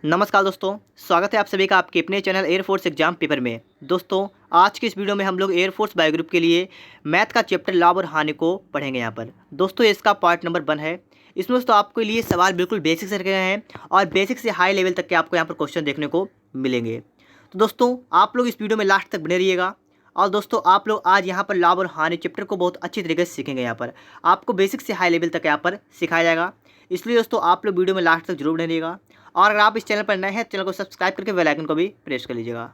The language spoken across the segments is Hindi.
नमस्कार दोस्तों, स्वागत है आप सभी का आपके अपने चैनल एयरफोर्स एग्जाम पेपर में। दोस्तों, आज की इस वीडियो में हम लोग एयरफोर्स बायो ग्रुप के लिए मैथ का चैप्टर लाभ और हानि को पढ़ेंगे। यहाँ पर दोस्तों इसका पार्ट नंबर 1 है। इसमें दोस्तों आपके लिए सवाल बिल्कुल बेसिक से रखे गए हैं और बेसिक से हाई लेवल तक के आपको यहाँ पर क्वेश्चन देखने को मिलेंगे। तो दोस्तों आप लोग इस वीडियो में लास्ट तक बने रहिएगा। और दोस्तों आप लोग आज यहाँ पर लाभ और हानि चैप्टर को बहुत अच्छी तरीके से सीखेंगे। यहाँ पर आपको बेसिक से हाई लेवल तक यहाँ पर सिखाया जाएगा, इसलिए दोस्तों आप लोग वीडियो में लास्ट तक जरूर बने रहिएगा। और अगर आप इस चैनल पर नए हैं, चैनल को सब्सक्राइब करके बेल आइकन को भी प्रेस कर लीजिएगा।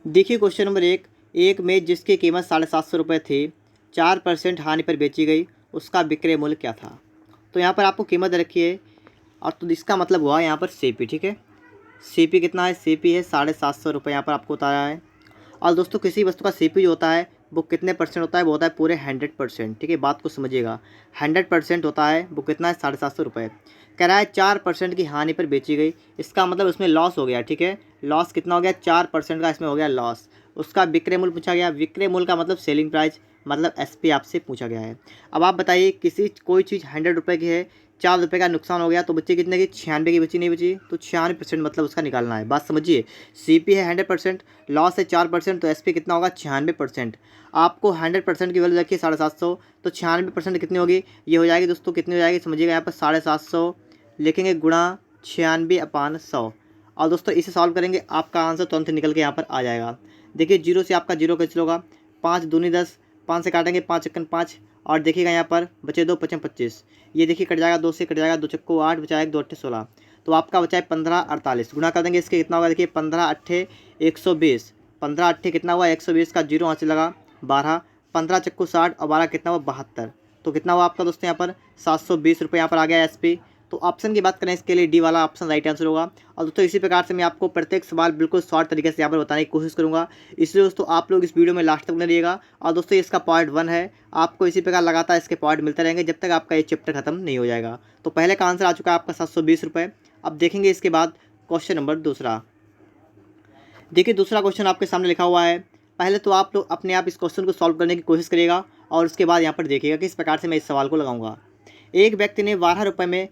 देखिए क्वेश्चन नंबर 1। एक मेज जिसकी कीमत 750 रुपये थी 4% हानि पर बेची गई, उसका विक्रय मूल्य क्या था। तो यहाँ पर आपको कीमत रखी है और तो इसका मतलब हुआ यहाँ पर सीपी। ठीक है, सीपी कितना है, सीपी है 750 रुपये यहाँ पर आपको बताया है। और दोस्तों किसी वस्तु का सीपी जो होता है वो कितने परसेंट होता है, वो होता है पूरे 100%। ठीक है, बात को समझिएगा, 100% होता है। वो कितना है, 750 रुपये। कह रहा है 4% की हानि पर बेची गई, इसका मतलब उसमें लॉस हो गया। ठीक है, लॉस कितना हो गया, 4% का इसमें हो गया लॉस। उसका विक्रय मूल्य पूछा गया। विक्रय मूल्य का मतलब सेलिंग प्राइस, मतलब एसपी आपसे पूछा गया है। अब आप बताइए कोई चीज़ 100 रुपये की है, 4 रुपये का नुकसान हो गया तो बच्चे कितने की, 96 की बची, नहीं बची तो 96% मतलब उसका निकालना है। बात समझिए, सीपी है 100%, लॉस है 4%, तो एसपी कितना होगा, 96%। आपको 100% की वैल्यू रखिए 750, तो 96% कितनी होगी, ये हो जाएगी दोस्तों, कितनी हो जाएगी समझिएगा। यहाँ पर 750 लिखेंगे गुणा 96/100। और दोस्तों इसे सॉल्व करेंगे, आपका आंसर तुरंत निकल के यहाँ पर आ जाएगा। देखिए जीरो से आपका जीरो कैंसिल होगा, 5 दूनी 10, 5 से काटेंगे 5 चक्कन 5, और देखिएगा यहाँ पर बचे 2 5 25, ये देखिए कट जाएगा, 2 से कट जाएगा, 2 चक्को 8, बचाएगा 2 8 16, तो आपका बचा है 15 48। गुणा कर देंगे इसके, कितना होगा देखिए, 15 8 120, 15 8 कितना हुआ 120 का जीरो हाथ से लगा 12, 15 चक्कू 60 और 12 कितना हुआ 72, तो कितना हुआ आपका दोस्तों यहाँ पर 720 रुपये यहाँ पर आ गया एसपी। तो ऑप्शन की बात करें इसके लिए डी वाला ऑप्शन राइट आंसर होगा। और दोस्तों इसी प्रकार से मैं आपको प्रत्येक सवाल बिल्कुल शॉर्ट तरीके से यहाँ पर बताने की कोशिश करूँगा, इसलिए दोस्तों आप लोग इस वीडियो में लास्ट तक बने रहिएगा। और दोस्तों इसका पार्ट 1 है, आपको इसी प्रकार लगातार इसके पार्ट मिलते रहेंगे जब तक आपका ये चैप्टर खत्म नहीं हो जाएगा। तो पहले का आंसर आ चुका है आपका 720 रुपये। अब देखेंगे इसके बाद क्वेश्चन नंबर दूसरा। देखिए दूसरा क्वेश्चन आपके सामने लिखा हुआ है। पहले तो आप लोग अपने आप इस क्वेश्चन को सॉल्व करने की कोशिश करिएगा और उसके बाद यहाँ पर देखिएगा किस प्रकार से मैं इस सवाल को लगाऊंगा। एक व्यक्ति ने 12 रुपये में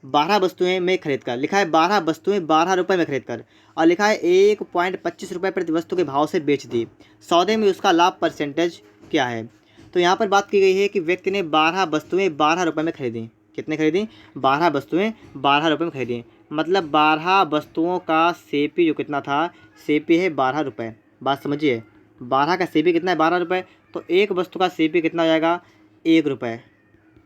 12 वस्तुएं में खरीद कर, लिखा है 12 वस्तुएं 12 रुपये में खरीद कर, और लिखा है 1.25 रुपये प्रति वस्तु के भाव से बेच दी, सौदे में उसका लाभ परसेंटेज क्या है। तो यहाँ पर बात की गई है कि व्यक्ति ने 12 वस्तुएं 12 रुपये में खरीदी। कितने खरीदी, 12 वस्तुएं 12 रुपये में खरीदी, मतलब 12 वस्तुओं का सीपी जो कितना था, सीपी है 12 रुपये। बात समझिए, 12 का सीपी कितना है, 12 रुपये, तो एक वस्तु का सीपी कितना हो जाएगा, 1 रुपये।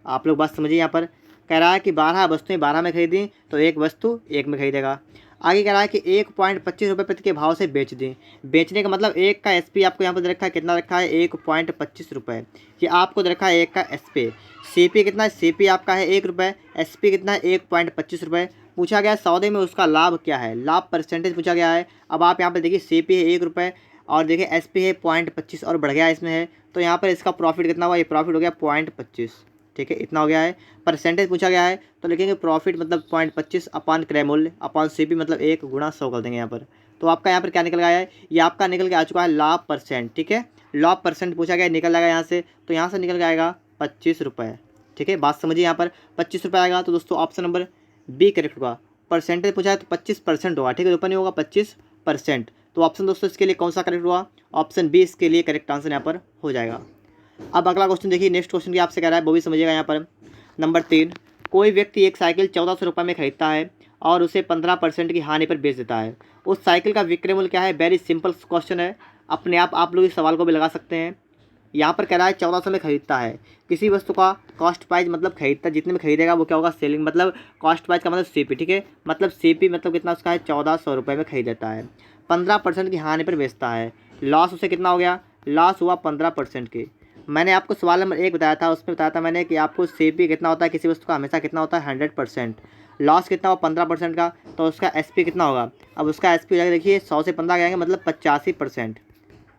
आप लोग बात समझिए, यहाँ पर कह रहा है कि 12 वस्तुएं 12 में खरीदी तो एक वस्तु 1 में खरीदेगा। आगे कह रहा है कि 1.25 रुपये प्रति के भाव से बेच दी। बेचने का मतलब एक का एसपी आपको यहाँ पर दे रखा है, कितना रखा है, 1.25 रुपये। ये आपको दे रखा है एक का एसपी। सीपी कितना है, सीपी आपका है 1 रुपये, एसपी कितना है 1.25 रुपये। पूछा गया सौदे में उसका लाभ क्या है, लाभ परसेंटेज पूछा गया है। अब आप यहाँ पर देखिए सीपी है 1 रुपये और देखिए एसपी है 0.25 और बढ़ गया इसमें है, तो यहाँ पर इसका प्रॉफिट कितना हुआ, ये प्रॉफिट हो गया 0.25। ठीक है, इतना हो गया है। परसेंटेज पूछा गया है तो लिखेंगे प्रॉफिट मतलब 0.25 अपान क्रय मूल्य अपान सीपी मतलब 1 गुणा 100 कर देंगे यहाँ पर। तो आपका यहाँ पर क्या निकल गया है, ये आपका निकल के आ चुका है लाभ परसेंट। ठीक है, लाभ परसेंट पूछा गया, निकल जाएगा यहाँ से, तो यहाँ से निकल के आएगा 25 रुपये। ठीक है, बात समझिए, यहाँ पर 25 रुपये आएगा, तो दोस्तों ऑप्शन नंबर बी करेक्ट होगा। परसेंटेज पूछा है तो 25% होगा। ठीक है, ऊपर नहीं होगा 25%, तो ऑप्शन दोस्तों इसके लिए कौन सा करेक्ट हुआ, ऑप्शन बी इसके लिए करेक्ट आंसर यहाँ पर हो जाएगा। अब अगला क्वेश्चन देखिए, नेक्स्ट क्वेश्चन की आपसे कह रहा है वो भी समझिएगा। यहाँ पर नंबर 3, कोई व्यक्ति एक साइकिल 1400 रुपये में खरीदता है और उसे 15% की हानि पर बेच देता है, उस साइकिल का विक्रय मूल्य क्या है। वेरी सिंपल क्वेश्चन है, अपने आप लोग इस सवाल को भी लगा सकते हैं। यहाँ पर कह रहा है 1400 में खरीदता है, किसी वस्तु का कॉस्ट प्राइस मतलब खरीदता जितने में खरीदेगा वो क्या होगा, सेलिंग, मतलब कॉस्ट प्राइस का मतलब सीपी। ठीक है, मतलब सीपी मतलब कितना उसका है, 1400 रुपये में खरीद देता है, 15% की हानि पर बेचता है, लॉस उसे कितना हो गया, लॉस हुआ 15% की। मैंने आपको सवाल नंबर 1 बताया था, उसमें बताया था मैंने कि आपको सीपी कितना होता है किसी वस्तु का, हमेशा कितना होता है 100%, लॉस कितना हुआ 15% का, तो उसका एसपी कितना होगा। अब उसका एसपी देखिए 100 से 15 जाएंगे मतलब 85%,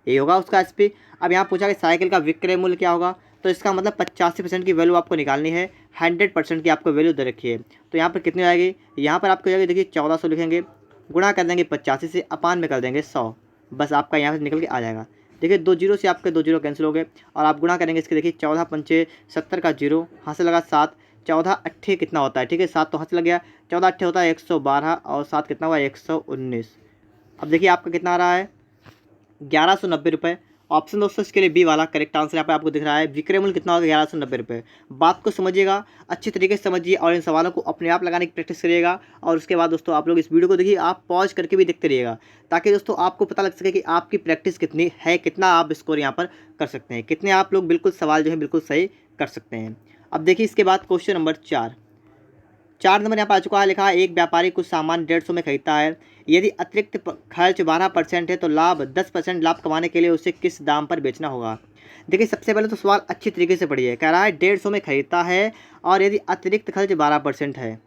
ये होगा उसका एसपी। अब यहाँ पूछा कि साइकिल का विक्रय मूल्य क्या होगा, तो इसका मतलब 85% की वैल्यू आपको निकालनी है, 100% की आपको वैल्यू दे रखी है, तो यहाँ पर कितनी आएगी, यहाँ पर आपको जाएगी देखिए 1400 लिखेंगे, गुणा कर देंगे 85 से, अपान में कर देंगे 100, बस आपका यहाँ से निकल के आ जाएगा। देखिए 2 जीरो से आपके 2 जीरो कैंसिल हो गए और आप गुणा करेंगे इसके। देखिए 14 पंचे 70 का जीरो, हाथ से लगा 7, 14 अट्ठे कितना होता है, ठीक है 7 तो हाथ से लग गया, 14 अट्ठे होता है 112 और 7 कितना हुआ 119। अब देखिए आपका कितना आ रहा है 1190 रुपये। ऑप्शन दोस्तों इसके लिए बी वाला करेक्ट आंसर यहाँ पे आपको दिख रहा है। विक्रय मूल्य कितना होगा 1190 रुपये। बात को समझिएगा, अच्छी तरीके से समझिए और इन सवालों को अपने आप लगाने की प्रैक्टिस करिएगा। और उसके बाद दोस्तों आप लोग इस वीडियो को देखिए, आप पॉज करके भी देखते रहिएगा ताकि दोस्तों आपको पता लग सके कि आपकी प्रैक्टिस कितनी है, कितना आप स्कोर यहाँ पर कर सकते हैं, कितने आप लोग बिल्कुल सवाल जो है बिल्कुल सही कर सकते हैं। अब देखिए इसके बाद क्वेश्चन नंबर 4 नंबर यहाँ पर आ चुका है। लिखा है एक व्यापारी कुछ सामान 150 में खरीदता है, यदि अतिरिक्त खर्च 12% है तो लाभ 10% लाभ कमाने के लिए उसे किस दाम पर बेचना होगा। देखिए सबसे पहले तो सवाल अच्छी तरीके से पढ़िए। कह रहा है 150 में खरीदता है और यदि अतिरिक्त खर्च 12% है,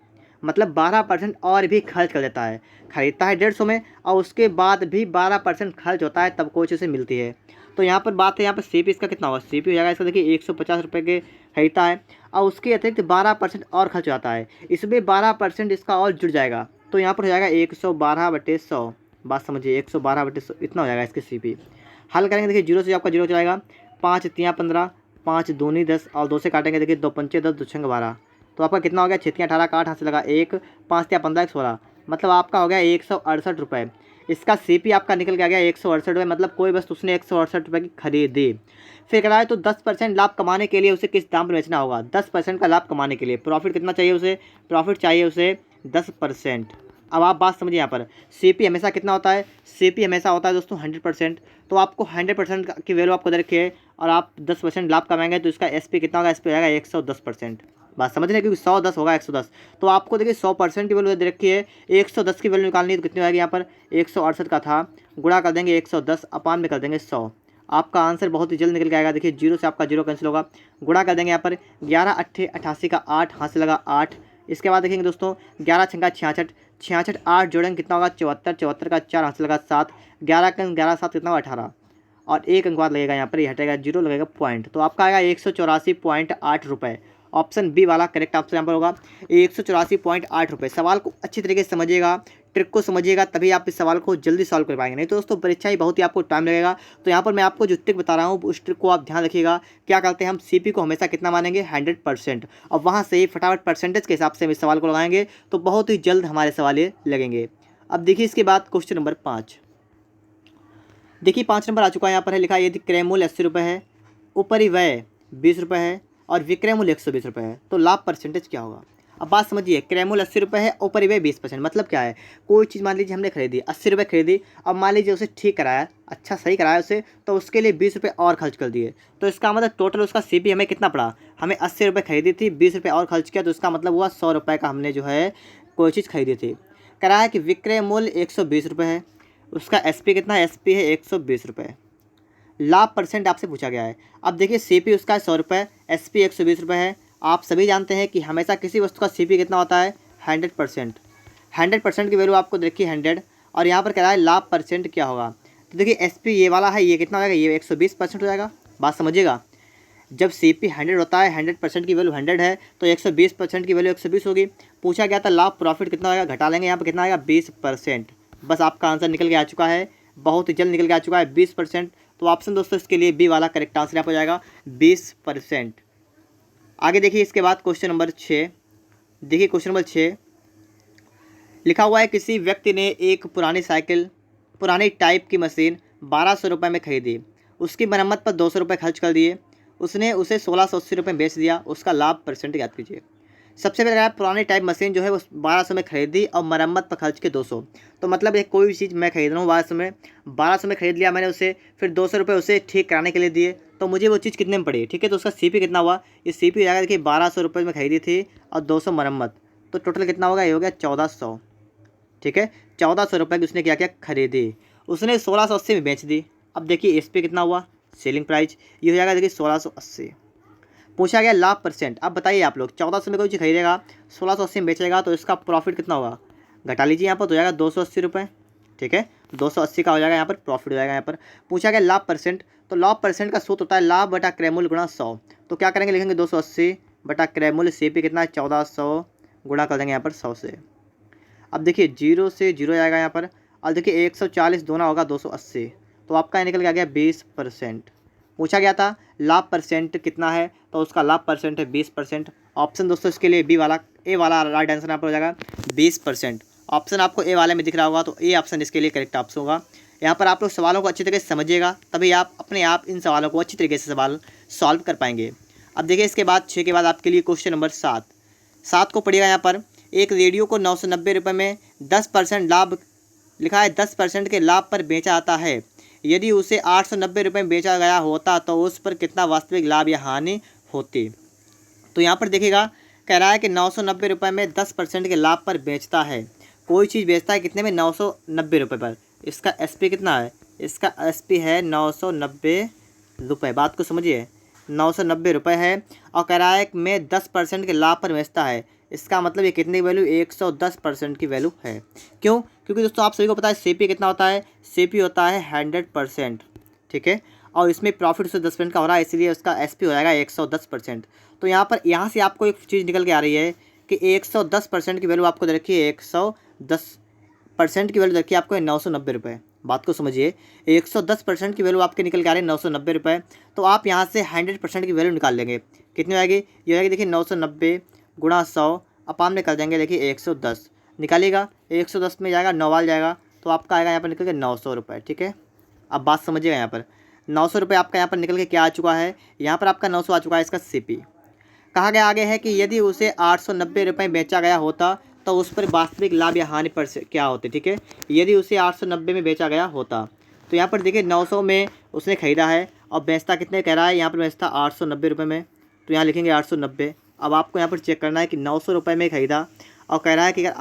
मतलब 12% और भी खर्च कर देता है। खरीदता है 150 में और उसके बाद भी 12% खर्च होता है तब कोच उसे मिलती है। तो यहाँ पर बात है, यहाँ पर सीपी इसका कितना होगा, सीपी हो जाएगा इसका देखिए 150 रुपये के खरीदता है और उसके अतिरिक्त 12% और खर्च होता है, इसमें 12% इसका और जुड़ जाएगा। तो यहाँ पर हो जाएगा 112/100। बात समझिए 112/100 इतना हो जाएगा इसके सीपी। हल करेंगे देखिए जीरो से आपका जीरो जाएगा, 5 तियाँ 15, 5 दूनी 10 और 2 से काटेंगे देखिए 2 पंचे 10, 2 छंग 12। तो आपका कितना हो गया 6 तियाँ 18 का 8 हाथ से लगा 1, 5 तियाँ 15 16, मतलब आपका हो गया 168 रुपये। इसका सीपी आपका निकल के आ गया 168 रुपये, मतलब कोई वस्तु उसने 168 रुपये की खरीदी। फिर कह रहा है तो 10% लाभ कमाने के लिए उसे किस दाम पर बेचना होगा। 10% का लाभ कमाने के लिए प्रॉफिट कितना चाहिए उसे, प्रॉफिट चाहिए उसे 10%। अब आप बात समझिए, यहाँ पर सीपी हमेशा कितना होता है, सीपी हमेशा होता है दोस्तों 100%। तो आपको 100% की वैल्यू आपको दे रखी है और आप 10% लाभ कमाएंगे तो इसका एसपी कितना होगा, एसपी हो जाएगा 110%। बात समझ रहे हैं, क्योंकि 110 होगा 110। तो आपको देखिए 100% की वैल्यू दे रखी है, 110 की वैल्यू निकालनी है तो कितनी आएगी, यहाँ पर 168 का था, गुणा कर देंगे 110 अपान में कर देंगे 100। आपका आंसर बहुत ही जल्द निकल के आएगा। देखिए जीरो से आपका जीरो कैंसिल होगा, गुणा कर देंगे यहाँ पर 11 अट्ठे 88 का 8 हाथ से लगा 8। इसके बाद देखेंगे दोस्तों 11 छंगा 66, 66 8 जोड़ेंगे कितना होगा 74, 74 का 4 हाथ से लगा 7, 11 का 11 7 कितना होगा 18 और एक अंक बाद लगेगा यहाँ पर, ये हटेगा जीरो लगेगा पॉइंट। तो आपका आएगा 184.8 रुपये। ऑप्शन बी वाला करेक्ट आंसर यहाँ पर होगा 184.8 रुपये। सवाल को अच्छी तरीके से समझिएगा, ट्रिक को समझिएगा, तभी आप इस सवाल को जल्दी सॉल्व कर पाएंगे, नहीं तो दोस्तों परीक्षा ही बहुत ही आपको टाइम लगेगा। तो यहाँ पर मैं आपको जो ट्रिक बता रहा हूँ उस ट्रिक को आप ध्यान रखिएगा। क्या करते हैं हम सीपी को हमेशा कितना मानेंगे 100%, और वहाँ से ही फटाफट परसेंटेज के हिसाब से हम इस सवाल को लगाएंगे तो बहुत ही जल्द हमारे सवाल ये लगेंगे। अब देखिए इसके बाद क्वेश्चन नंबर 5। देखिए 5 नंबर आ चुका है, यहाँ पर है लिखा है यदि क्रय मूल्य 80 रुपये है, उपरिव्यय 20 रुपये है और विक्रय मूल्य 120 रुपये है, तो लाभ परसेंटेज क्या होगा। अब बात समझिए, क्रय मूल्य 80 रुपये है, उपरिव्यय 20%, मतलब क्या है, कोई चीज़ मान लीजिए हमने खरीदी 80 रुपये खरीदी, अब मान लीजिए उसे ठीक कराया, अच्छा सही कराया उसे, तो उसके लिए 20 रुपये और खर्च कर दिए, तो इसका मतलब टोटल उसका सीपी हमें कितना पड़ा, हमें 80 रुपये खरीदी थी, 20 रुपये और खर्च किया, तो इसका मतलब हुआ 100 रुपये का हमने जो है कोई चीज़ खरीदी थी। कराया कि विक्रय मूल्य 120 रुपये है, उसका एसपी कितना है, एसपी है 120 रुपये। लाभ परसेंट आपसे पूछा गया है। अब देखिए सीपी उसका है 100 रुपये, एसपी 120 रुपये है। आप सभी जानते हैं कि हमेशा किसी वस्तु का सीपी कितना होता है 100%। 100% की वैल्यू आपको देखिए 100, और यहाँ पर कह रहा है लाभ परसेंट क्या होगा। तो देखिए एसपी ये वाला है, ये कितना हो जाएगा, ये 120% हो जाएगा। बात समझिएगा, जब सीपी 100 होता है, 100% की वैल्यू 100 है, तो 120% की वैल्यू 120 होगी। पूछा गया था लाभ प्रॉफिट कितना होगा, घटा लेंगे, यहाँ पर कितना आएगा 20%। बस आपका आंसर निकल के आ चुका है, बहुत ही जल्द निकल के आ चुका है 20%। तो ऑप्शन दोस्तों इसके लिए बी वाला करेक्ट आंसर यहाँ पर हो जाएगा 20%। आगे देखिए इसके बाद क्वेश्चन नंबर 6। देखिए क्वेश्चन नंबर 6 लिखा हुआ है किसी व्यक्ति ने एक पुरानी टाइप की मशीन 1200 रुपये में खरीदी, उसकी मरम्मत पर 200 रुपये खर्च कर दिए, उसने उसे 1680 रुपये में बेच दिया, उसका लाभ परसेंट याद कीजिए। सबसे पहले अगर पुरानी टाइप मशीन जो है वो 1200 में खरीदी और मरम्मत पर खर्च के 200, तो मतलब एक कोई भी चीज़ मैं खरीद रहा हूँ 1200 में खरीद लिया मैंने उसे, फिर 200 रुपये उसे ठीक कराने के लिए दिए, तो मुझे वो चीज़ कितने में पड़ी, ठीक है। तो उसका सीपी कितना हुआ, ये सीपी हो जाएगा देखिए 1200 रुपये में खरीदी थी और 200 मरम्मत, तो टोटल कितना होगा, ये हो गया 1400, ठीक है। 1400 रुपये की उसने क्या क्या खरीदी, उसने 1680 में बेच दी। अब देखिए एसपी कितना हुआ, सेलिंग प्राइस, ये हो जाएगा देखिए 1680। पूछा गया लाभ परसेंट। अब बताइए आप लोग, 1400 में कोई चीज़ खरीदेगा, 1680 में बेचेगा, तो इसका प्रॉफिट कितना होगा, घटा लीजिए यहाँ पर, तो हो जाएगा 280 रुपये, ठीक है। 280 का हो जाएगा यहाँ पर प्रॉफिट हो जाएगा। यहाँ पर पूछा गया लाभ परसेंट, तो लाभ परसेंट का सूत्र होता है लाभ बटा क्रय मूल्य गुणा 100। तो क्या करेंगे, लिखेंगे 280 बटा क्रय मूल्य, सीपी कितना है 1400, गुणा कर देंगे यहाँ पर 100 से। अब देखिए जीरो से जीरो आएगा यहाँ पर, और देखिए 140 दोना होगा 280, तो आपका निकल के आ गया 20%। पूछा गया था लाभ परसेंट कितना है, तो उसका लाभ परसेंट है 20%। ऑप्शन दोस्तों इसके लिए बी वाला, ए वाला राइट आंसर यहाँ पर हो जाएगा 20%। ऑप्शन आपको ए वाले में दिख रहा होगा, तो ए ऑप्शन इसके लिए करेक्ट ऑप्शन होगा। यहाँ पर आप लोग सवालों को अच्छी तरीके से समझिएगा, तभी आप अपने आप इन सवालों को अच्छी तरीके से सवाल सॉल्व कर पाएंगे। अब देखिए इसके बाद 6 के बाद आपके लिए क्वेश्चन नंबर 7 को पढ़िएगा। यहाँ पर एक रेडियो को 990 रुपये में 10% लाभ लिखा है, 10% के लाभ पर बेचा जाता है। यदि उसे 890 रुपये में बेचा गया होता तो उस पर कितना वास्तविक लाभ या हानि होती। तो यहाँ पर देखिएगा कह रहा है कि 990 रुपये में 10% के लाभ पर बेचता है। कोई चीज़ बेचता है कितने में, 990 रुपये पर। इसका एसपी कितना है, इसका एसपी है 990 रुपये। बात को समझिए, 990 रुपये है और कह रहा है कि मैं 10% के लाभ पर बेचता है। इसका मतलब ये कितनी वैल्यू, 110% की वैल्यू है। क्यों? क्योंकि दोस्तों आप सभी को पता है सीपी कितना होता है, सीपी होता है 100%, ठीक है। और इसमें प्रॉफिट उससे 10% का हो रहा है, इसलिए उसका एसपी हो जाएगा 110%। तो यहाँ से आपको एक चीज़ निकल के आ रही है कि 110% की वैल्यू आपको दे रखी है, 110% की वैल्यू दे रखी है आपको है 990 रुपये। बात को समझिए, 110% की वैल्यू आपके निकल के आ रही है 990 रुपये। तो आप यहाँ से 100% की वैल्यू निकाल लेंगे, कितनी आएगी, ये आएगी देखिए 990 गुणा 100 अपान में कर देंगे, देखिए 110 निकालिएगा, 110 में जाएगा 9 वाल जाएगा, तो आपका आएगा यहाँ पर निकल के 900 रुपये, ठीक है। अब बात समझिएगा, यहाँ पर 900 रुपये आपका यहाँ पर निकल के क्या आ चुका है, यहाँ पर आपका 900 आ चुका है इसका सीपी। कहा गया आगे है कि यदि उसे 890 रुपये बेचा गया होता तो उस पर वास्तविक लाभ या हानि पर से क्या होते, ठीक है। यदि उसे 890 में बेचा गया होता, तो यहाँ पर देखिए 900 में उसने खरीदा है और बेचता कितने कह रहा है, यहाँ पर बेचता 890 रुपये में, तो यहाँ लिखेंगे 890। अब आपको यहाँ पर चेक करना है कि 900 रुपये में खरीदा और कह रहा है कि अगर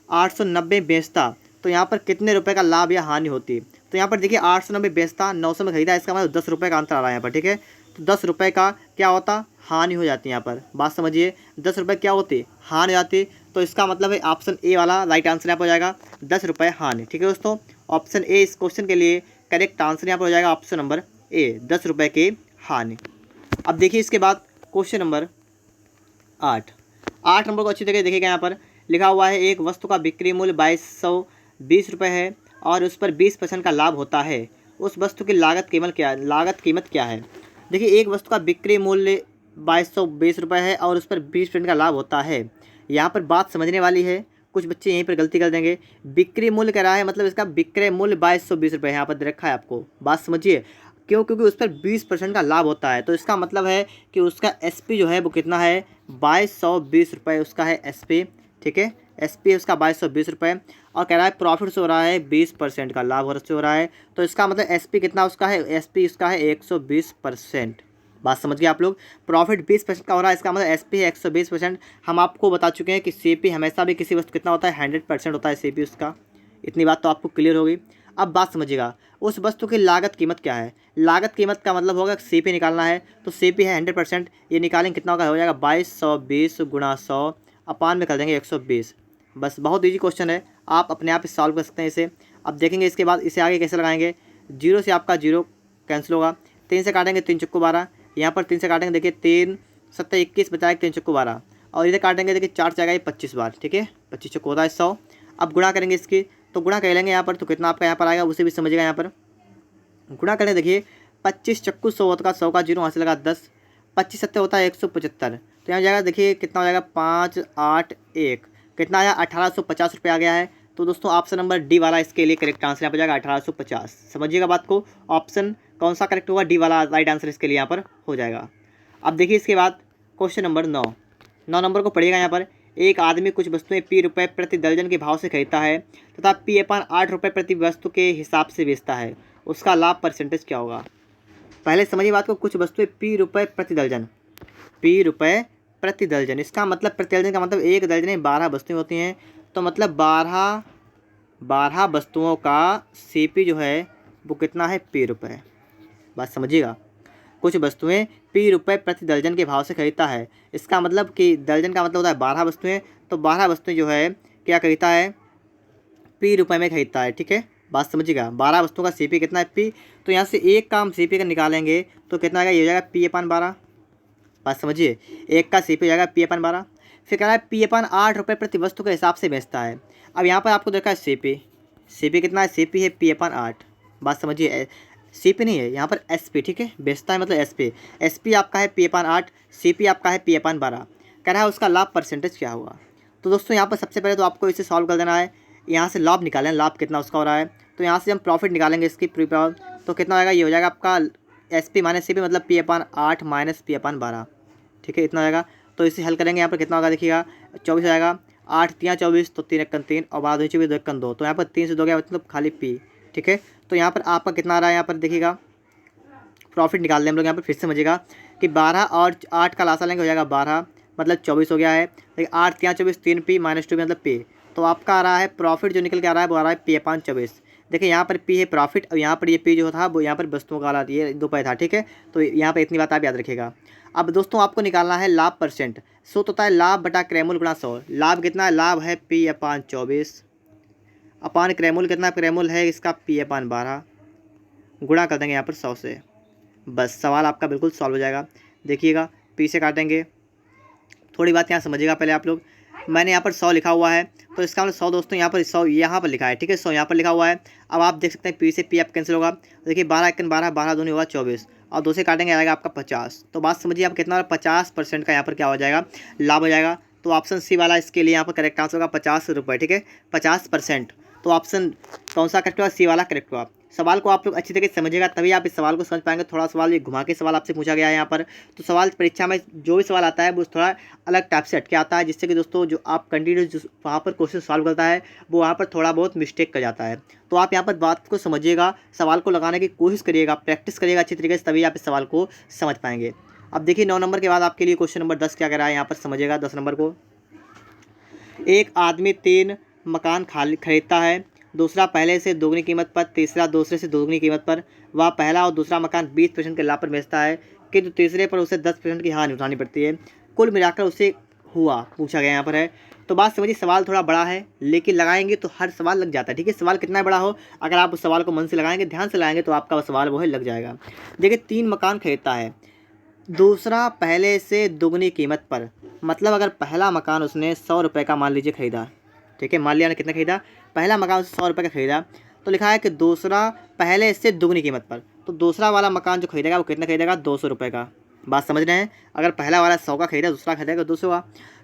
890 बेचता तो यहाँ पर कितने रुपए का लाभ या हानि होती। तो यहाँ पर देखिए 890 बेचता, 900 में खरीदा, इसका मतलब 10 रुपये का अंतर आ रहा है यहाँ पर, ठीक है। तो 10 रुपये का क्या होता, हानि हो जाती है। यहाँ पर बात समझिए, 10 रुपये क्या होती, हानि जाती। तो इसका मतलब है ऑप्शन ए वाला राइट आंसर यहाँ पर हो जाएगा 10 रुपये हानि, ठीक है दोस्तों। ऑप्शन ए इस क्वेश्चन के लिए करेक्ट आंसर यहाँ पर हो जाएगा ऑप्शन नंबर ए, 10 रुपये की हानि। अब देखिए इसके बाद क्वेश्चन नंबर 8 नंबर को अच्छी तरीके देखिएगा। यहाँ पर लिखा हुआ है एक वस्तु का बिक्री मूल्य 2220 रुपये है और उस पर 20% का लाभ होता है। उस वस्तु की लागत कीमत क्या है। देखिए एक वस्तु का बिक्री मूल्य 2220 रुपये है और उस पर 20% का लाभ होता है। यहाँ पर बात समझने वाली है, कुछ बच्चे यहीं पर गलती कर देंगे। बिक्री मूल्य कह रहा है, मतलब इसका विक्रय मूल्य 2220 रुपये यहाँ पर दे रखा है आपको। बात समझिए, क्यों, क्योंकि उस पर 20% का लाभ होता है। तो इसका मतलब है कि उसका एसपी जो है वो कितना है, 2220 रुपये उसका है एसपी, ठीक है। एसपी उसका 2220 रुपये और कह रहा है प्रॉफिट से हो रहा है 20% का लाभ से हो रहा है। तो इसका मतलब एसपी कितना उसका है, एसपी उसका है 120%। बात समझ गए आप लोग, प्रॉफिट 20% का हो रहा है, इसका मतलब एसपी है 120%। हम आपको बता चुके हैं कि सीपी हमेशा भी किसी वस्तु कितना होता है, 100% होता है सीपी उसका। इतनी बात तो आपको क्लियर होगी। अब बात समझिएगा, उस वस्तु की लागत कीमत क्या है। लागत कीमत का मतलब होगा सीपी निकालना है, तो सीपी है 100%, ये निकालेंगे कितना होगा, हो जाएगा 2220 गुणा 100 अपान में कर देंगे 120। बस बहुत ईजी क्वेश्चन है, आप अपने आप इस सॉल्व कर सकते हैं इसे। अब देखेंगे इसके बाद इसे आगे कैसे लगाएंगे। 0 से आपका 0 कैंसिल होगा, 3 से काटेंगे 3 चक्कू 12, यहाँ पर 3 से काटेंगे देखिए 3 7 21 बचाएगा 3 चक्कू 12 और इधर काटेंगे देखिए 4 जाएगा 25 बार, ठीक है। 25 चक्कू होता है 100। अब गुणा करेंगे इसकी, तो गुणा कर लेंगे यहाँ पर, तो कितना आपका यहाँ पर आएगा उसे भी समझिएगा। यहाँ पर गुणा करें देखिए 25 चक्कू 100 होता है, 100 का 0 वहाँ से लगा 10, 25 7 होता है 175। तो यहाँ जाएगा देखिए कितना हो जाएगा 5 8 1, कितना आया 1850 रुपये आ गया है। तो दोस्तों ऑप्शन नंबर डी वाला इसके लिए करेक्ट आंसर यहाँ पर जाएगा 1850। समझिएगा बात को, ऑप्शन कौन सा करेक्ट होगा, डी वाला राइट आंसर इसके लिए यहाँ पर हो जाएगा। अब देखिए इसके बाद क्वेश्चन नंबर 9 नंबर को पढ़िएगा। यहाँ पर एक आदमी कुछ वस्तुएं P रुपये प्रति दर्जन के भाव से खरीदता है तथा P/8 रुपये प्रति वस्तु के हिसाब से बेचता है, उसका लाभ परसेंटेज क्या होगा। पहले समझिए बात को, कुछ वस्तुएं P रुपये प्रति दर्जन, P रुपये प्रति दर्जन, इसका मतलब प्रति दर्जन का मतलब एक दर्जन में 12 वस्तुएं होती हैं, तो मतलब 12 वस्तुओं का CP जो है वो कितना है, P रुपये। बात समझिएगा, कुछ वस्तुएं P रुपये प्रति दर्जन के भाव से खरीदता है, इसका मतलब कि दर्जन का मतलब होता है 12 वस्तुएं, तो 12 वस्तुएं जो है क्या खरीदता है, P रुपये में खरीदता है, ठीक है। बात समझिएगा, 12 वस्तुओं का CP कितना है, P। तो यहाँ से एक का हम CP का निकालेंगे तो कितना आएगा, ये हो जाएगा P/12। बात समझिए, एक का CP हो जाएगा P/12। फिर कह रहा है P/8 रुपये प्रति वस्तु के हिसाब से बेचता है। अब यहाँ पर आपको देखा है CP कितना है, CP है P/8। बात समझिए, CP नहीं है यहाँ पर SP, ठीक है, बेचता है मतलब SP। SP आपका है P/8, CP आपका है P/12। कह रहा है उसका लाभ परसेंटेज क्या होगा। तो दोस्तों यहाँ पर सबसे पहले तो आपको इसे सॉल्व कर देना है, यहाँ से लाभ निकालें, लाभ कितना उसका हो रहा है। तो यहाँ से हम प्रॉफिट निकालेंगे इसकी प्रीपावर, तो कितना होगा, ये हो जाएगा आपका SP माइनस CP मतलब P/8 माइनस P/12, ठीक है, इतना हो जाएगा। तो इसे हल करेंगे, यहाँ पर कितना होगा देखिएगा, 24 हो जाएगा, 8 3 24, तो 3 1 3 और 12 2 2 1 2, तो यहाँ पर 3 से 2 गया मतलब खाली P, ठीक है। तो यहाँ पर आपका कितना आ रहा है, यहाँ पर देखिएगा प्रॉफिट निकाल दें हम लोग, यहाँ पर फिर से समझिएगा कि 12 और 8 का लासा लेंगे, हो जाएगा 12 मतलब 24 हो गया है, लेकिन 8 3 24, 3 P माइनस 2 मतलब P। तो आपका आ रहा है प्रॉफिट जो निकल के आ रहा है वो आ रहा है P/24। देखिए यहाँ पर P है प्रॉफिट, और यहाँ पर ये P जो था वो यहाँ पर वस्तुओं का आ रहा है, ये रुपये था, ठीक है। तो यहाँ पर इतनी बात आप याद रखिएगा। अब दोस्तों आपको निकालना है लाभ परसेंट। सूत्र होता है लाभ बटा क्रयमूल्य गुणा 100। लाभ कितना है, लाभ है P/24 अपान क्रयमूल्य कितना, क्रयमूल्य है इसका P/12, गुणा कर देंगे यहाँ पर 100 से। बस सवाल आपका बिल्कुल सॉल्व हो जाएगा। देखिएगा P से काटेंगे, थोड़ी बात यहाँ समझिएगा पहले आप लोग। मैंने यहाँ पर 100 लिखा हुआ है, तो इसका मतलब 100 दोस्तों यहाँ पर 100 यहाँ पर लिखा है, ठीक है, 100 यहाँ पर लिखा हुआ है। अब आप देख सकते हैं P से P आप कैंसिल होगा, देखिए 12 1 12, 12 दूनी होगा 24, और 2 से काटेंगे आएगा आपका 50। तो बात समझिए आप कितना, 50% का यहाँ पर क्या हो जाएगा, लाभ हो जाएगा। तो ऑप्शन C वाला इसके लिए यहाँ पर करेक्ट आंसर होगा 50 रुपये, ठीक है, 50%। तो ऑप्शन कौन सा करेक्ट हुआ, C वाला करेक्ट हुआ। सवाल को आप लोग अच्छी तरीके से समझिएगा, तभी आप इस सवाल को समझ पाएंगे। थोड़ा सवाल ये घुमा के सवाल आपसे पूछा गया है यहाँ पर। तो सवाल परीक्षा में जो भी सवाल आता है वो थोड़ा अलग टाइप से हटके आता है, जिससे कि दोस्तों जो आप कंटिन्यूस वहाँ पर क्वेश्चन सॉल्व करता है वो वहाँ पर थोड़ा बहुत मिस्टेक कर जाता है। तो आप यहाँ पर बात को समझिएगा, सवाल को लगाने की कोशिश करिएगा, प्रैक्टिस करिएगा अच्छी तरीके से, तभी आप इस सवाल को समझ पाएंगे। अब देखिए 9 नंबर के बाद आपके लिए क्वेश्चन नंबर 10 क्या कर रहा है, यहाँ पर समझिएगा 10 नंबर को। एक आदमी 3 मकान खरीदता है, दूसरा पहले से दोगुनी कीमत पर, तीसरा दूसरे से दोगुनी कीमत पर। वह पहला और दूसरा मकान 20% के लाभ पर बेचता है, किंतु तीसरे पर उसे 10% की हानि उठानी पड़ती है। कुल मिलाकर उसे हुआ पूछा गया यहाँ पर है। तो बात समझिए, सवाल थोड़ा बड़ा है, लेकिन लगाएंगे तो हर सवाल लग जाता है, ठीक है। सवाल कितना बड़ा हो, अगर आप उस सवाल को मन से लगाएंगे, ध्यान से लगाएंगे, तो आपका सवाल वो है लग जाएगा। देखिए 3 मकान खरीदता है, दूसरा पहले से दोगुनी कीमत पर, मतलब अगर पहला मकान उसने 100 रुपये का मान लीजिए खरीदा, ठीक है, मान लिया ना कितना खरीदा, पहला मकान उसने 100 रुपये का खरीदा, तो लिखा है कि दूसरा पहले से दोगुनी कीमत पर। तो दूसरा वाला मकान जो खरीदेगा वो कितना खरीदेगा, 200 रुपये का। बात समझ रहे हैं, अगर पहला वाला 100 का खरीदा, दूसरा खरीदेगा 200 का।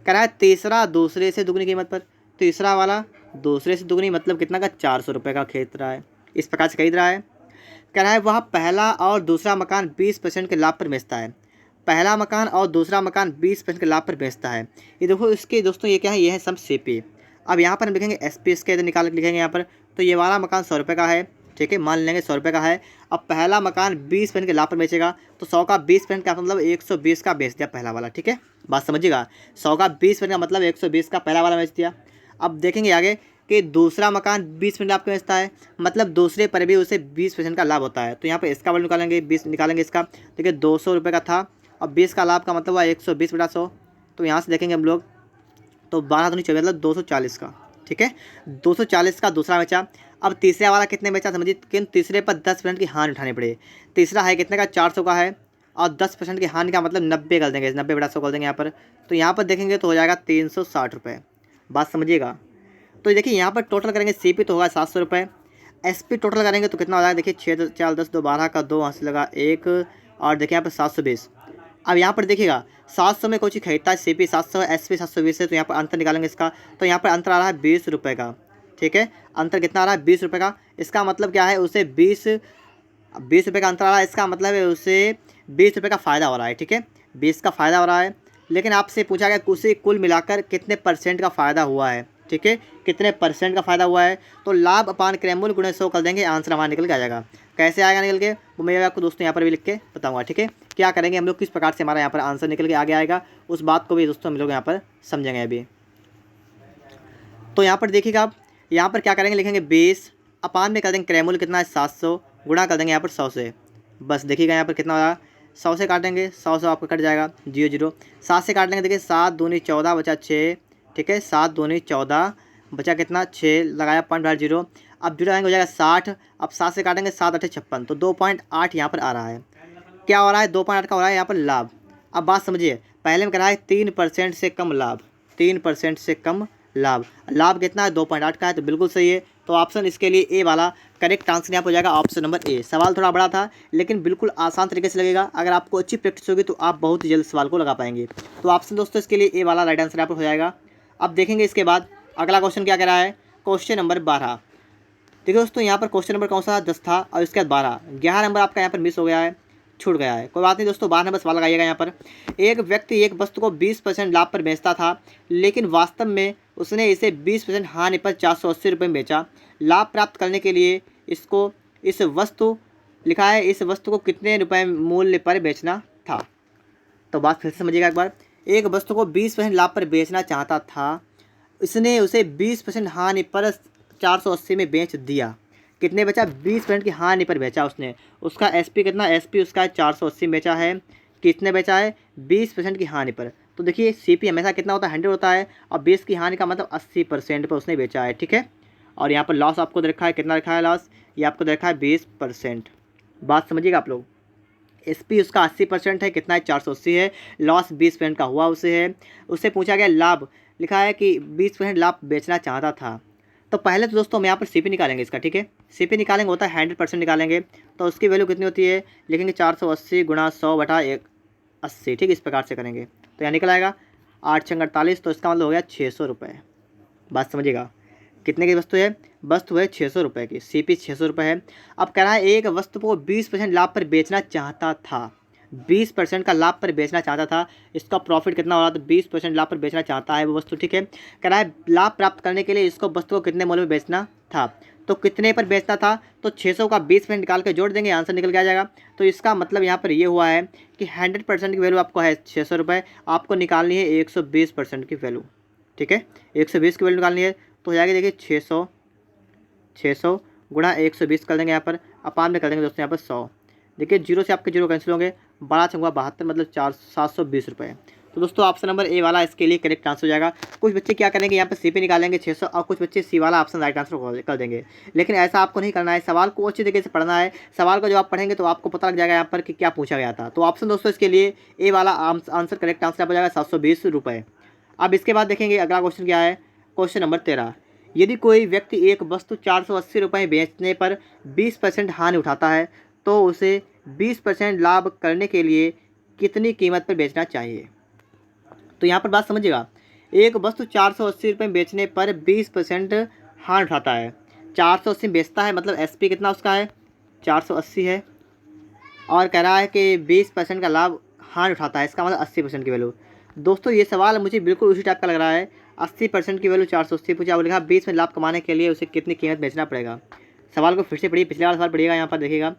कह रहा है तीसरा दूसरे से दोगुनी कीमत पर, तीसरा वाला दूसरे से दोगुनी मतलब कितना का, 400 रुपये का खरीद रहा है, इस प्रकार से खरीद रहा है। कह रहा है वह पहला और दूसरा मकान 20% के लाभ पर बेचता है, पहला मकान और दूसरा मकान 20% के लाभ पर बेचता है। ये देखो इसके दोस्तों ये क्या है, ये है सम CP। अब यहाँ पर हम लिखेंगे SP, इसके इधर निकाल के लिखेंगे यहाँ पर। तो ये वाला मकान 100 रुपये का है, ठीक है, मान लेंगे 100 रुपये का है। अब पहला मकान 20% के लाभ पर बेचेगा, तो 100 का 20% का मतलब 120 का बेच दिया पहला वाला, ठीक है, बात समझिएगा। 100 का 20% का मतलब 120 का पहला वाला बेच दिया। अब देखेंगे आगे कि दूसरा मकान 20% लाभ का बेचता है, मतलब दूसरे पर भी उसे 20% का लाभ होता है। तो यहाँ पर इसका वैल्यू निकालेंगे, 20 निकालेंगे इसका, देखिए 200 रुपये का था, अब 20 का लाभ का मतलब हुआ 120 बटा 100। तो यहाँ से देखेंगे हम लोग, तो 12 दूनी 24 मतलब 240 का, ठीक है, 240 का दूसरा बेचा। अब तीसरा वाला कितने बेचा समझिए, कि तीसरे पर 10% की हानि उठानी पड़े। तीसरा है कितने का, 400 का है, और 10% की हानि का मतलब 90 कर देंगे, 90 बटा 100 कर देंगे यहाँ पर। तो यहाँ पर देखेंगे तो हो जाएगा 360 रुपये, बात समझिएगा। तो देखिए यहाँ पर टोटल करेंगे, CP तो होगा 700 रुपये, SP टोटल करेंगे तो कितना हो जाएगा, देखिए 6 4 10 2 12 का 2 हाथ से लगा 1, और देखिए यहाँ पर 720। अब यहाँ पर देखिएगा 700 में कोई चीज़ खरीदता है, CP 700 है, SP 720 है, तो यहाँ पर अंतर निकालेंगे इसका। तो यहाँ पर अंतर आ रहा है 20 रुपये का, ठीक है, अंतर कितना आ रहा है, 20 रुपये का। इसका मतलब क्या है, उसे 20 रुपये का अंतर आ रहा है, इसका मतलब है उसे 20 रुपये का फ़ायदा हो रहा है, ठीक है, 20 का फ़ायदा हो रहा है। लेकिन आपसे पूछा गया उसे कुल मिलाकर कितने % का फ़ायदा हुआ है, ठीक है, कितने % का फ़ायदा हुआ है। तो लाभ अपान क्रयमूल्य गुणे 100 कर देंगे, आंसर हमारा निकल के आ जाएगा। कैसे आएगा निकल के, वो मैं आपको दोस्तों यहाँ पर भी लिख के बताऊँगा, ठीक है, क्या करेंगे हम लोग, किस प्रकार से हमारा यहाँ पर आंसर निकल के आगे आएगा, उस बात को भी दोस्तों हम लोग यहाँ पर समझेंगे अभी। तो यहाँ पर देखिएगा आप, यहाँ पर क्या करेंगे, लिखेंगे 20 अपान में कर देंगे क्रयमूल्य कितना है 700, गुणा कर देंगे यहाँ पर 100 से। बस देखिएगा यहाँ पर कितना हो रहा है, 100 से काटेंगे, 100 आपका कट जाएगा 0 0, 7 से काट लेंगे, देखिए 7 दूनी 14 बचा 6, ठीक है, 7 दूनी 14 बचा कितना 6, लगाया 0.0। अब जुड़ा हो जाएगा 60। अब 7 से काटेंगे, 7 8 56, तो 2.8 यहाँ पर आ रहा है। क्या हो रहा है, 2.8 का हो रहा है यहाँ पर लाभ। अब बात समझिए, पहले में कह रहा है 3% से कम लाभ, 3% से कम लाभ, लाभ कितना है 2.8 का है, तो बिल्कुल सही है, तो ऑप्शन इसके लिए ए वाला करेक्ट आंसर यहाँ पर हो जाएगा, ऑप्शन नंबर ए। सवाल थोड़ा बड़ा था लेकिन बिल्कुल आसान तरीके से लगेगा। अगर आपको अच्छी प्रैक्टिस होगी तो आप बहुत ही जल्द सवाल को लगा पाएंगे। तो ऑप्शन दोस्तों इसके लिए ए वाला राइट आंसर यहाँ पर हो जाएगा। अब देखेंगे इसके बाद अगला क्वेश्चन क्या कह रहा है, क्वेश्चन नंबर 12। देखिए दोस्तों यहाँ पर क्वेश्चन नंबर कौन सा 10 था और इसके बाद 11 नंबर आपका यहाँ पर मिस हो गया है, छूट गया है। कोई बात नहीं दोस्तों, 12 नंबर सवाल लगाइएगा। यहाँ पर एक व्यक्ति एक वस्तु को 20% लाभ पर बेचता था, लेकिन वास्तव में उसने इसे 20% हानि पर 480 रुपये में बेचा। लाभ प्राप्त करने के लिए इसको इस वस्तु लिखा है, इस वस्तु को कितने रुपए मूल्य पर बेचना था। तो बात फिर से समझिएगा एक बार। एक वस्तु को 20% लाभ पर बेचना चाहता था, इसने उसे 20% हानि पर 480 में बेच दिया। कितने बेचा, 20% की हानि पर बेचा उसने। उसका एसपी कितना, एसपी उसका 480 में बेचा है। कितने बेचा है, 20% की हानि पर। तो देखिए सीपी हमेशा कितना होता है, 100 होता है, और 20 की हानि का मतलब 80% पर उसने बेचा है, ठीक है। और यहाँ पर लॉस आपको दे रखा है, कितना रखा है लॉस, ये आपको दे रखा है 20%। बात समझिएगा आप लोग। एसपी उसका 80% है, कितना है, 480 है। लॉस 20% का हुआ उसे है। उससे पूछा गया लाभ, लिखा है कि 20% लाभ बेचना चाहता था। तो पहले तो दोस्तों हम यहाँ पर सीपी निकालेंगे इसका, ठीक है। सीपी निकालेंगे होता है 100% निकालेंगे, तो उसकी वैल्यू कितनी होती है, लिखेंगे 480 गुणा 100 बटा 80, ठीक है। इस प्रकार से करेंगे तो यहाँ निकल आएगा 8 छंग 48, तो इसका मतलब हो गया 600 रुपये। बात समझिएगा, कितने की वस्तु है, वस्तु है 600 रुपये की, सीपी 600 रुपये है। अब कह रहा है एक वस्तु को 20% लाभ पर बेचना चाहता था, 20% का लाभ पर बेचना चाहता था। इसका प्रॉफिट कितना हो रहा था, 20% लाभ पर बेचना चाहता है वो वस्तु, ठीक है। कह रहा है लाभ प्राप्त करने के लिए इसको वस्तु को कितने मूल्य में बेचना था। तो कितने पर बेचना था, तो 600 का 20% निकाल के जोड़ देंगे, आंसर निकल के आ जाएगा। तो इसका मतलब यहाँ पर ये हुआ है कि 100% की वैल्यू आपको है 600 रुपये, आपको निकालनी है 120% की वैल्यू, ठीक है। 120 की वैल्यू निकालनी है, तो हो जाएगी देखिए 600 गुणा 120 कर देंगे यहाँ पर, अपान में कर देंगे दोस्तों यहाँ पर 100। देखिए जीरो से आपके जीरो कैंसिल होंगे, 12 छंगा 72 मतलब 720 रुपये। तो दोस्तों ऑप्शन नंबर ए वाला इसके लिए करेक्ट आंसर हो जाएगा। कुछ बच्चे क्या करेंगे, यहाँ पर सी पे निकालेंगे 600, और कुछ बच्चे सी वाला ऑप्शन राइट आंसर कर देंगे। लेकिन ऐसा आपको नहीं करना है, सवाल को अच्छी तरीके से पढ़ना है। सवाल का जवाब पढ़ेंगे तो आपको पता लग जाएगा यहाँ पर कि क्या पूछा गया था। तो ऑप्शन दोस्तों इसके लिए ए वाला आंसर करेक्ट आंसर हो जाएगा 720 रुपये। अब इसके बाद देखेंगे अगला क्वेश्चन क्या है, क्वेश्चन नंबर 13। यदि कोई व्यक्ति एक वस्तु 480 रुपये बेचने पर 20% हानि उठाता है, तो उसे 20% लाभ करने के लिए कितनी कीमत पर बेचना चाहिए। तो यहाँ पर बात समझिएगा, एक वस्तु 480 रुपये बेचने पर 20% हानि उठाता है। 480 बेचता है, मतलब एसपी कितना उसका है, 480 है, और कह रहा है कि 20% का लाभ हानि उठाता है, इसका मतलब 80% की वैल्यू। दोस्तों ये सवाल मुझे बिल्कुल उसी टाइप का लग रहा है। 80% की वैल्यू 480 पूछा, और लिखा 20 में लाभ कमाने के लिए उसे कितनी कीमत बेचना पड़ेगा। सवाल को फिर से पढ़िए, पिछले वाला सवाल पढ़िएगा, यहाँ पर देखिएगा।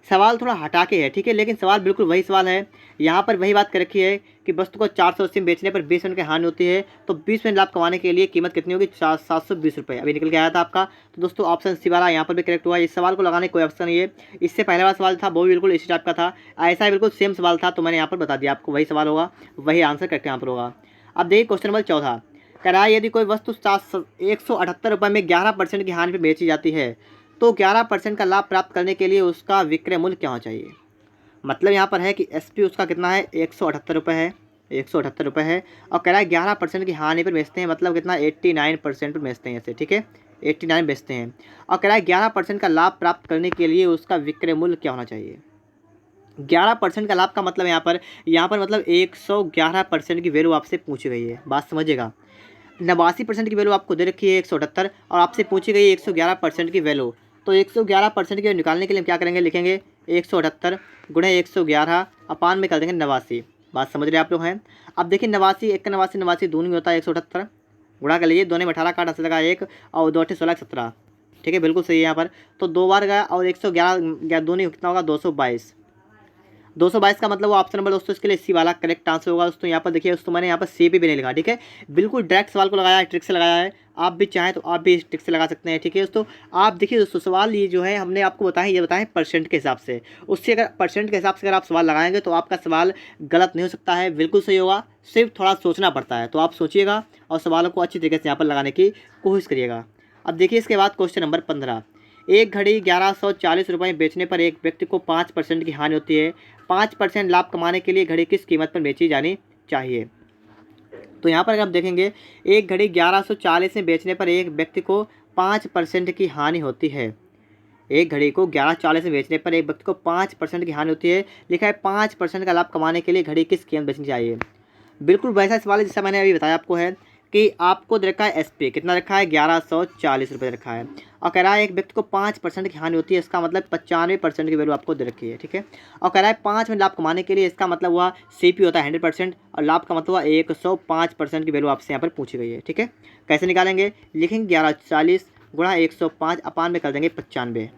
सवाल थोड़ा हटा के है, ठीक है, लेकिन सवाल बिल्कुल वही सवाल है। यहाँ पर वही बात कर रखी है कि वस्तु को 480 में बेचने पर 20% की हानि होती है, तो 20% लाभ कमाने के लिए कीमत कितनी होगी, 720 रुपये। अभी निकल के आया था आपका। तो दोस्तों ऑप्शन सी वाला यहाँ पर भी करेक्ट हुआ। इस सवाल को लगाने कोई ऑप्शन नहीं है। इससे पहले वाला सवाल था वो भी बिल्कुल इसी टाइप का था, ऐसा ही बिल्कुल सेम सवाल था, तो मैंने यहाँ पर बता दिया आपको, वही सवाल होगा, वही आंसर करके यहाँ पर होगा। अब देखिए क्वेश्चन नंबर 14। कह रहा है यदि कोई वस्तु 178 रुपये में 11% की हानि पर बेची जाती है, तो 11% का लाभ प्राप्त करने के लिए उसका विक्रय मूल्य क्या होना चाहिए। मतलब यहाँ पर है कि एसपी उसका कितना है, 178 रुपये है, 178 रुपये है, और कह रहा है 11% की हानि पर बेचते हैं, मतलब कितना 89% पर बेचते हैं ऐसे, ठीक है, 89 बेचते हैं, और कह रहा है 11% का लाभ प्राप्त करने के लिए उसका विक्रय मूल्य क्या होना चाहिए। 11% का लाभ का मतलब यहाँ पर मतलब 111% की वैल्यू आपसे पूछी गई है। बात समझिएगा, 89% की वैल्यू आपको दे रखी है 178, और आपसे पूछी गई है 111% की वैल्यू। तो 111% की वैल्यू निकालने के लिए हम क्या करेंगे, लिखेंगे 178 गुणे 111 अपान में कर देंगे 89। बात समझ रहे आप लोग हैं। अब देखिए 89 एक 89 दूनी होता है 178, गुणा कर लीजिए, 2 में 18 काट लगा 1, और 2 8 16 17, ठीक है, बिल्कुल सही है यहाँ पर। तो 2 बार गया, और 111 दूनी कितना होगा, 222। 222 का मतलब वो ऑप्शन नंबर दोस्तों इसके लिए सी वाला करेक्ट आंसर होगा। दोस्तों यहाँ पर देखिए, दोस्तों मैंने यहाँ पर सी पे भी नहीं लिखा, ठीक है, बिल्कुल डायरेक्ट सवाल को लगाया है, ट्रिक से लगाया है। आप भी चाहें तो आप भी इस ट्रिक से लगा सकते हैं, ठीक है दोस्तों। आप देखिए दोस्तों, सवाल ये जो है हमने आपको बताया, ये बताएं परसेंट के हिसाब से, उससे अगर परसेंट के हिसाब से अगर आप सवाल लगाएंगे तो आपका सवाल गलत नहीं हो सकता है, बिल्कुल सही होगा। सिर्फ थोड़ा सोचना पड़ता है, तो आप सोचिएगा और सवालों को अच्छी तरीके से यहाँ पर लगाने की कोशिश करिएगा। अब देखिए इसके बाद क्वेश्चन नंबर 15। एक घड़ी 1140 रुपये में बेचने पर एक व्यक्ति को 5% की हानि होती है। 5% लाभ कमाने के लिए घड़ी किस कीमत पर बेची जानी चाहिए। तो यहाँ पर अगर आप देखेंगे, एक घड़ी 1140 में बेचने पर एक व्यक्ति को 5% की हानि होती है। एक घड़ी को 11:40 में बेचने पर एक व्यक्ति को 5% की हानि होती है। लिखा है 5% का लाभ कमाने के लिए घड़ी किस कीमत बेचनी चाहिए। बिल्कुल वैसा सवाल है जैसा मैंने अभी बताया आपको है कि आपको दे रखा है SP कितना रखा है 1140 रुपये रखा है और कह रहा है एक व्यक्ति को 5% की हानि होती है, इसका मतलब 95% की वैल्यू आपको दे रखी है। ठीक है, और कह रहा है 5 में लाभ कमाने के लिए, इसका मतलब हुआ CP होता है 100% और लाभ का मतलब हुआ 105% की वैल्यू आपसे यहाँ पर पूछी गई है। ठीक है, कैसे निकालेंगे, लिखेंगे 1140 गुणा 105 अपान में कर देंगे 95।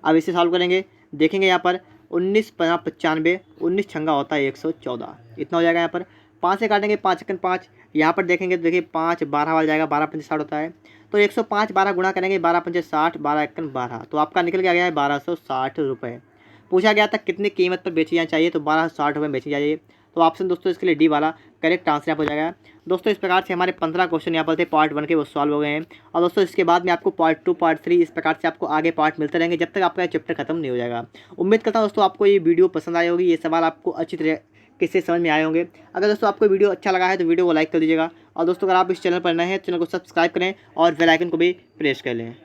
अब इसे सॉल्व करेंगे, देखेंगे यहाँ पर 19 95, 19 छंगा होता है 114, इतना हो जाएगा। यहाँ पर 5 से काटेंगे 5 एकन 5, यहाँ पर देखेंगे तो देखिए 5 12 वाला जाएगा, 12 पंचे 60 होता है, तो 105 12 गुणा करेंगे 12 पंचे 60, 12 एकन 12, तो आपका निकल के आ गया है 1260 रुपये। पूछा गया था कितनी कीमत पर बेची जानी चाहिए, तो 1260 रुपये में बेची जाइए। तो ऑप्शन दोस्तों इसके लिए डी वाला करेक्ट आंसर यहाँ पर हो जाएगा। दोस्तों इस प्रकार से हमारे 15 क्वेश्चन यहाँ पर थे पार्ट 1 के, वो सॉल्व हो गए हैं। और दोस्तों इसके बाद में आपको पार्ट 2 पार्ट 3 इस प्रकार से आपको आगे पार्ट मिलते रहेंगे जब तक आपका चैप्टर खत्म नहीं हो जाएगा। उम्मीद करता हूँ दोस्तों आपको ये वीडियो पसंद आई होगी, ये सवाल आपको अच्छी तरह किससे समझ में आए होंगे। अगर दोस्तों आपको वीडियो अच्छा लगा है तो वीडियो को लाइक कर दीजिएगा और दोस्तों अगर आप इस चैनल पर नए हैं तो चैनल को सब्सक्राइब करें और बेल आइकन को भी प्रेस कर लें।